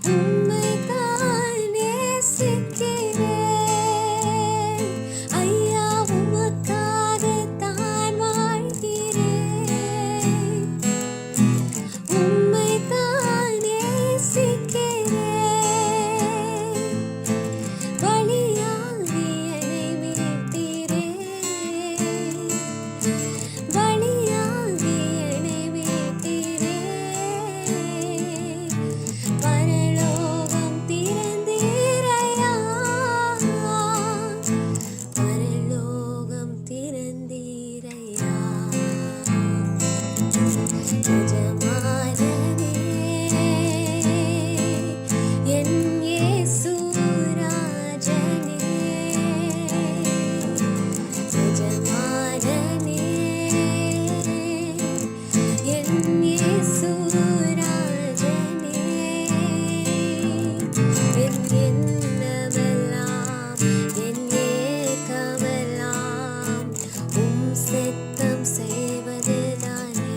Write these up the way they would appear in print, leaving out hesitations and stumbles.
உம்மைத்தான் நேசிக்கிறேன் ஐயா, உமக்காகத்தான் வாழ்கிறேன். உம்மைத்தான் நேசிக்கிறேன், பலியாகி என்னை மீட்டீரே, பலியாகி என்னை மீட்டீரே. பரலோகம் திறந்தீரையா, பரலோகம் திறந்தீரையா. எஜமானனே, என் இயேசு ராஜனே. எஜமானனே, என் இயேசு ராஜனே. என் எண்ணமெல்லாம், என் ஏக்கமெல்லாம் உம் சித்தம் செய்வதுதானே.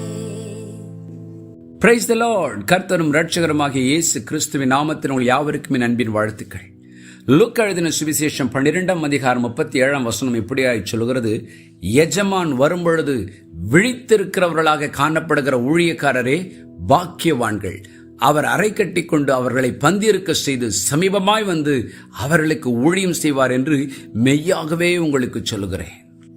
Praise the Lord. கர்த்தரும் இரட்சகருமாகிய இயேசு கிறிஸ்துவின் நாமத்தில் உங்கள் யாவருக்கும் என் அன்பின் வாழ்த்துக்கள். லூக்கா எழுதின சுவிசேஷம் 12:37 இப்படியாய் சொல்கிறது, எஜமான் வரும்பொழுது விழித்திருக்கிறவர்களாக காணப்படுகிற ஊழியக்காரரே பாக்கியவான்கள். அவர் அறை கட்டி கொண்டு அவர்களை பந்தியிருக்க செய்து சமீபமாய் வந்து அவர்களுக்கு ஊழியம் செய்வார் என்று மெய்யாகவே உங்களுக்கு சொல்லுகிறேன்.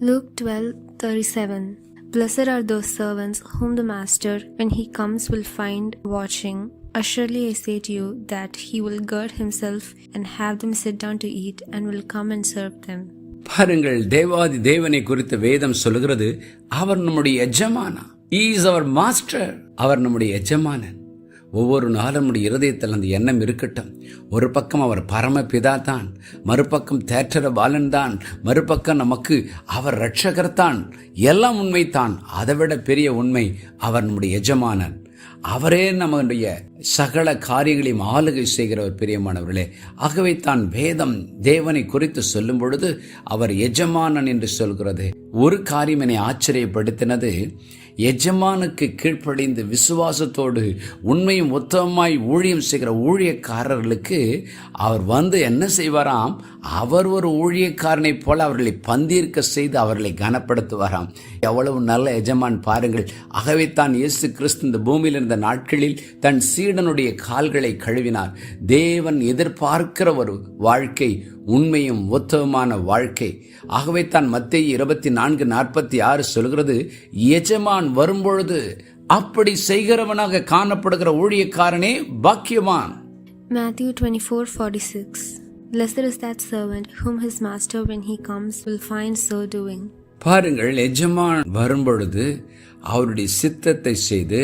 Luke 12:37. Blessed are those servants whom the master, when he comes, will find watching. Assuredly I say to you that he will gird himself and have them sit down to eat, and will come and serve them. பாருங்கள், தேவாதி தேவனை குறித்து வேதம் சொல்லுகிறது, அவர் நம்முடைய எஜமானா. He is our master. அவர் நம்முடைய எஜமானன். ஒவ்வொரு நாளும் நம்முடைய இருதயத்தில் அந்த எண்ணம் இருக்கட்டும். ஒரு பக்கம் அவர் பரமபிதா தான், மறுபக்கம் தேற்றர பாலன் தான், மறுபக்கம் நமக்கு அவர் இரட்சகர் தான். எல்லாம் உண்மைத்தான். அதைவிட பெரிய உண்மை, அவர் நம்முடைய எஜமானன். அவரே நம்முடைய சகல காரியங்களையும் ஆளுகை செய்கிறவர். பிரியமானவர்களே, ஆகவே தான் வேதம் தேவனை குறித்து சொல்லும் பொழுது அவர் எஜமானன் என்று சொல்கிறது. ஒரு காரியம் என்னை ஆச்சரியப்படுத்தினது, எஜமானுக்கு கீழ்ப்படிந்து விசுவாசத்தோடு உண்மையும் உத்தமமாய் ஊழியம் செய்கிற ஊழியக்காரர்களுக்கு அவர் வந்து என்ன செய்வாராம், அவர் ஒரு ஊழியக்காரனை போல அவர்களை பந்தீர்க்க செய்து அவர்களை கனப்படுத்துவாராம். எவ்வளவு நல்ல எஜமான் பாருங்கள். ஆகவே தான் இயேசு கிறிஸ்து இந்த பூமியில் இருந்த நாட்களில் தன் சீடனுடைய கால்களை கழுவினார். தேவன் எதிர்பார்க்கிற ஒரு வாழ்க்கை உண்மையும் உத்தமமான வாழ்க்கை. ஆகவே தான் மத்தேயு 24:46 சொல்கிறது, எஜமான் வரும்பொழுது அப்படி செய்கிறவனாக காணப்படுகிற ஊழியக்காரனே பாக்கியவான். Matthew 24:46. Blessed is that servant whom his master, when he comes, will find so doing. பாருங்கள், எஜமான் வரும்பொழுது அவருடைய சித்தத்தை செய்து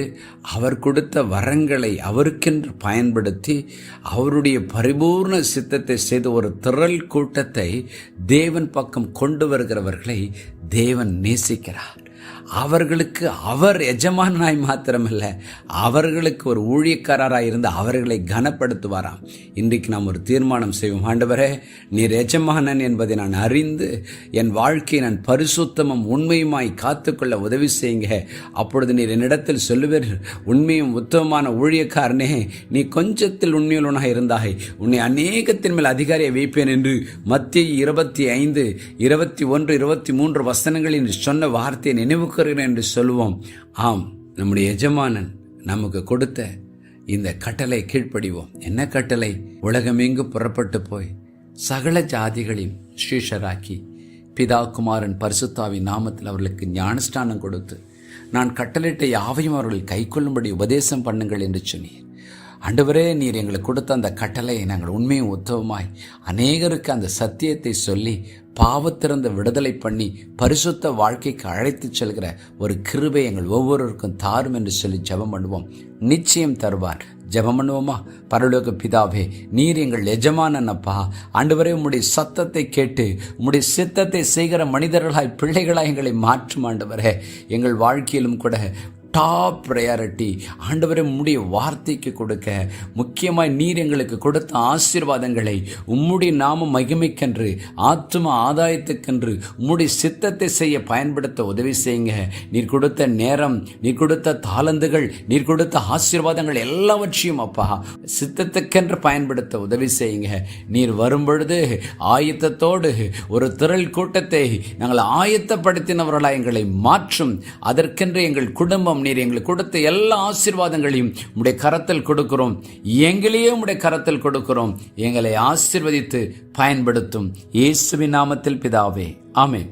அவர் கொடுத்த வரங்களை அவருக்கென்று பயன்படுத்தி அவருடைய பரிபூர்ண சித்தத்தை செய்து ஒரு திரள் கூட்டத்தை தேவன் பக்கம் கொண்டு வருகிறவர்களை தேவன் நேசிக்கிறார். அவர்களுக்கு அவர் எஜமானாய் மாத்திரமல்ல, அவர்களுக்கு ஒரு ஊழியக்காரராய் இருந்து அவர்களை கனப்படுத்துவாராம். இன்றைக்கு நாம் ஒரு தீர்மானம் செய்வோம். ஆண்டவரே, நீர் எஜமானன் என்பதை நான் அறிந்து என் வாழ்க்கையை நான் பரிசுத்தமும் உண்மையுமாய் காத்துக்கொள்ள உதவி செய்யுங்க. அப்பொழுது நீர் என்னிடத்தில் சொல்லுவீர், உண்மையும் உத்தமமான ஊழியக்காரனே, நீ கொஞ்சத்தில் உண்மையுள்ளவனாக இருந்தாய், உன்னை அநேகத்தின் மேல் அதிகாரியை வைப்பேன் என்று மத்தேயு 25:21-23 வசனங்களில் சொன்ன வார்த்தையை நினைவுக்கு என்று சொல்லுவோம். ஆம், நம்முடைய எஜமானன் நமக்கு கொடுத்த இந்த கட்டளை கீழ்ப்படிவோம். என்ன கட்டளை? உலகமெங்கு புறப்பட்டு போய் சகல ஜாதிகளையும் ஸ்ரீஷராக்கி பிதா குமாரன் பரிசுத்தாவின் நாமத்தில் அவர்களுக்கு ஞானஸ்நானம் கொடுத்து நான் கட்டளையிட்ட யாவையும் அவர்கள் கைக்கொள்ளும்படி உபதேசம் பண்ணுங்கள் என்று சொன்னீர். ஆண்டவரே, நீர் எங்களுக்கு கொடுத்த அந்த கட்டளையை நாங்கள் உண்மையும் உத்தவமாய் அநேகருக்கு அந்த சத்தியத்தை சொல்லி பாவத்திறந்த விடுதலை பண்ணி பரிசுத்த வாழ்க்கைக்கு அழைத்து செல்கிற ஒரு கிருபை எங்கள் ஒவ்வொருவருக்கும் தாரும் என்று சொல்லி ஜெபம் பண்ணுவோம். நிச்சயம் தருவார். ஜெபம் பண்ணுவோமா? பரலோக பிதாவே, நீர் எங்கள் எஜமானன் அப்பா. ஆண்டவரே, உம்முடைய சத்தத்தை கேட்டு உம்முடைய சித்தத்தை செய்கிற மனிதர்களாய் பிள்ளைகளாய் எங்களை மாற்றும் ஆண்டவரே. எங்கள் வாழ்க்கையிலும் கூட டாப் ப்ரையாரிட்டி ஆண்டவரே உம்முடைய வார்த்தைக்கு கொடுக்க, முக்கியமாய் நீர் எங்களுக்கு கொடுத்த ஆசீர்வாதங்களை உம்முடைய நாம மகிமைக்கென்று, ஆத்தும ஆதாயத்துக்கென்று உம்முடைய சித்தத்தை செய்ய பயன்படுத்த உதவி செய்யுங்க. நீர் கொடுத்த நேரம், நீர் கொடுத்த தாளந்துகள், நீர் கொடுத்த ஆசீர்வாதங்கள் எல்லாவற்றையும் அப்பா சித்தத்துக்கென்று பயன்படுத்த உதவி செய்யுங்க. நீர் வரும்பொழுது ஆயத்தத்தோடு ஒரு திரள் கூட்டத்தை நாங்கள் ஆயத்தப்படுத்தினவர்களாய் எங்களை மாற்றும். அதற்கென்று எங்கள் குடும்பம், நீர் எங்களுக்கு கொடுத்த எல்லா ஆசீர்வாதங்களையும் உம்முடைய கரத்தில் கொடுக்கிறோம். எங்களையே உம்முடைய கரத்தில் கொடுக்கிறோம். எங்களை ஆசீர்வதித்து பயன்படுத்தும். இயேசுவின் நாமத்தில் பிதாவே, ஆமென்.